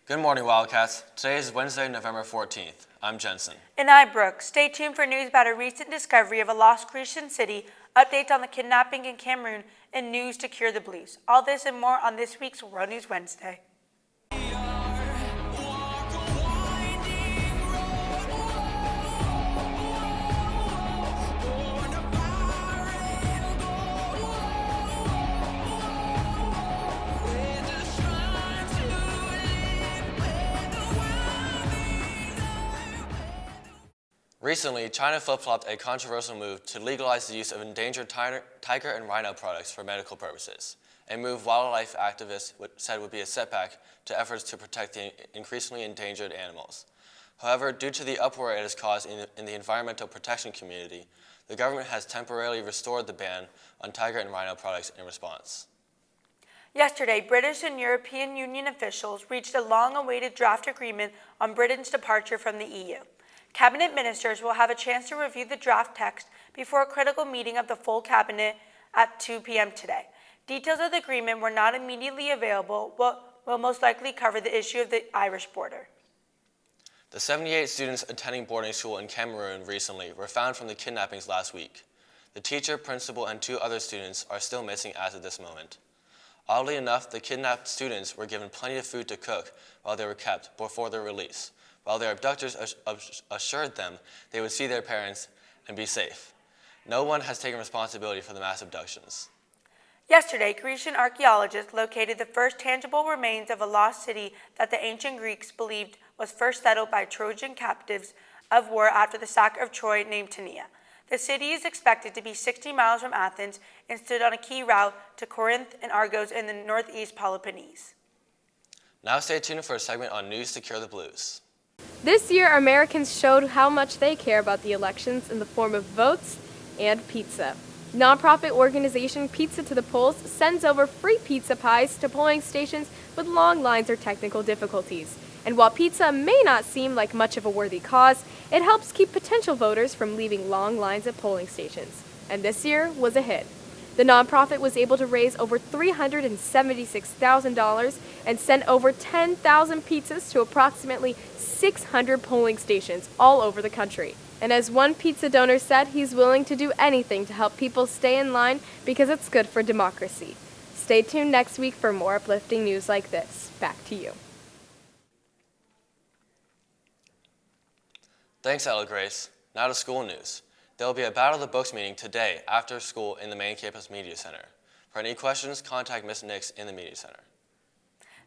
Good morning, Wildcats. Today is Wednesday, November 14th. I'm Jensen. And I'm Brooke. Stay tuned for news about a recent discovery of a lost Christian city, updates on the kidnapping in Cameroon, and news to cure the blues. All this and more on this week's World News Wednesday. Recently, China flip-flopped a controversial move to legalize the use of endangered tiger and rhino products for medical purposes, a move wildlife activists said would be a setback to efforts to protect the increasingly endangered animals. However, due to the uproar it has caused in the environmental protection community, the government has temporarily restored the ban on tiger and rhino products in response. Yesterday, British and European Union officials reached a long-awaited draft agreement on Britain's departure from the EU. Cabinet ministers will have a chance to review the draft text before a critical meeting of the full cabinet at 2 p.m. today. Details of the agreement were not immediately available, but will most likely cover the issue of the Irish border. The 78 students attending boarding school in Cameroon recently were found from the kidnappings last week. The teacher, principal, and 2 other students are still missing as of this moment. Oddly enough, the kidnapped students were given plenty of food to cook while they were kept before their release, while their abductors assured them they would see their parents and be safe. No one has taken responsibility for the mass abductions. Yesterday, Grecian archaeologists located the first tangible remains of a lost city that the ancient Greeks believed was first settled by Trojan captives of war after the sack of Troy, named Tania. The city is expected to be 60 miles from Athens and stood on a key route to Corinth and Argos in the northeast Peloponnese. Now stay tuned for a segment on News to Cure the Blues. This year, Americans showed how much they care about the elections in the form of votes and pizza. Nonprofit organization Pizza to the Polls sends over free pizza pies to polling stations with long lines or technical difficulties. And while pizza may not seem like much of a worthy cause, it helps keep potential voters from leaving long lines at polling stations. And this year was a hit. The nonprofit was able to raise over $376,000 and sent over 10,000 pizzas to approximately 600 polling stations all over the country. And as one pizza donor said, he's willing to do anything to help people stay in line because it's good for democracy. Stay tuned next week for more uplifting news like this. Back to you. Thanks, Ella Grace. Now to school news. There will be a Battle of the Books meeting today after school in the main campus media center. For any questions, contact Ms. Nix in the media center.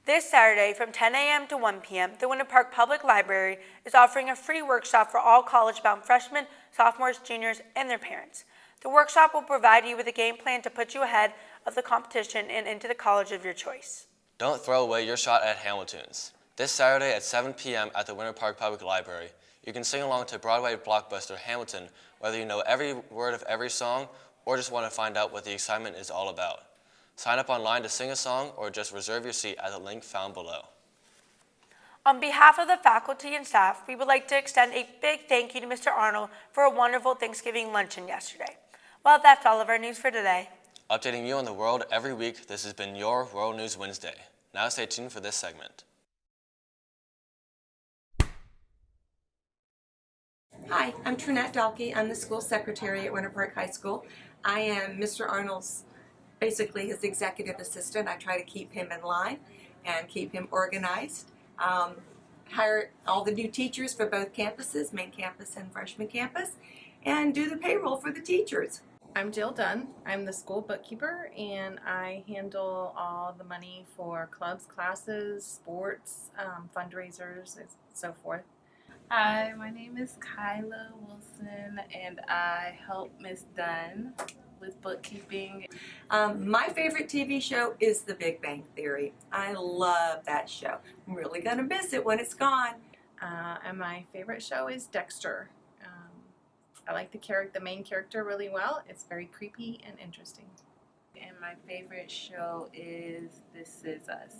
This Saturday from 10 a.m. to 1 p.m., the Winter Park Public Library is offering a free workshop for all college-bound freshmen, sophomores, juniors, and their parents. The workshop will provide you with a game plan to put you ahead of the competition and into the college of your choice. Don't throw away your shot at Hamilton's. This Saturday at 7 p.m. at the Winter Park Public Library, you can sing along to Broadway blockbuster Hamilton, whether you know every word of every song or just want to find out what the excitement is all about. Sign up online to sing a song or just reserve your seat at the link found below. On behalf of the faculty and staff, we would like to extend a big thank you to Mr. Arnold for a wonderful Thanksgiving luncheon yesterday. Well, that's all of our news for today. Updating you on the world every week, this has been your World News Wednesday. Now stay tuned for this segment. Hi, I'm Trinette Dalkey. I'm the school secretary at Winter Park High School. I am Mr. Arnold's, basically his executive assistant. I try to keep him in line and keep him organized. Hire all the new teachers for both campuses, main campus and freshman campus, and do the payroll for the teachers. I'm Jill Dunn. I'm the school bookkeeper, and I handle all the money for clubs, classes, sports, fundraisers, and so forth. Hi, my name is Kyla Wilson, and I help Miss Dunn with bookkeeping. My favorite TV show is The Big Bang Theory. I love that show. I'm really going to miss it when it's gone. And my favorite show is Dexter. I like the main character really well. It's very creepy and interesting. And my favorite show is This Is Us.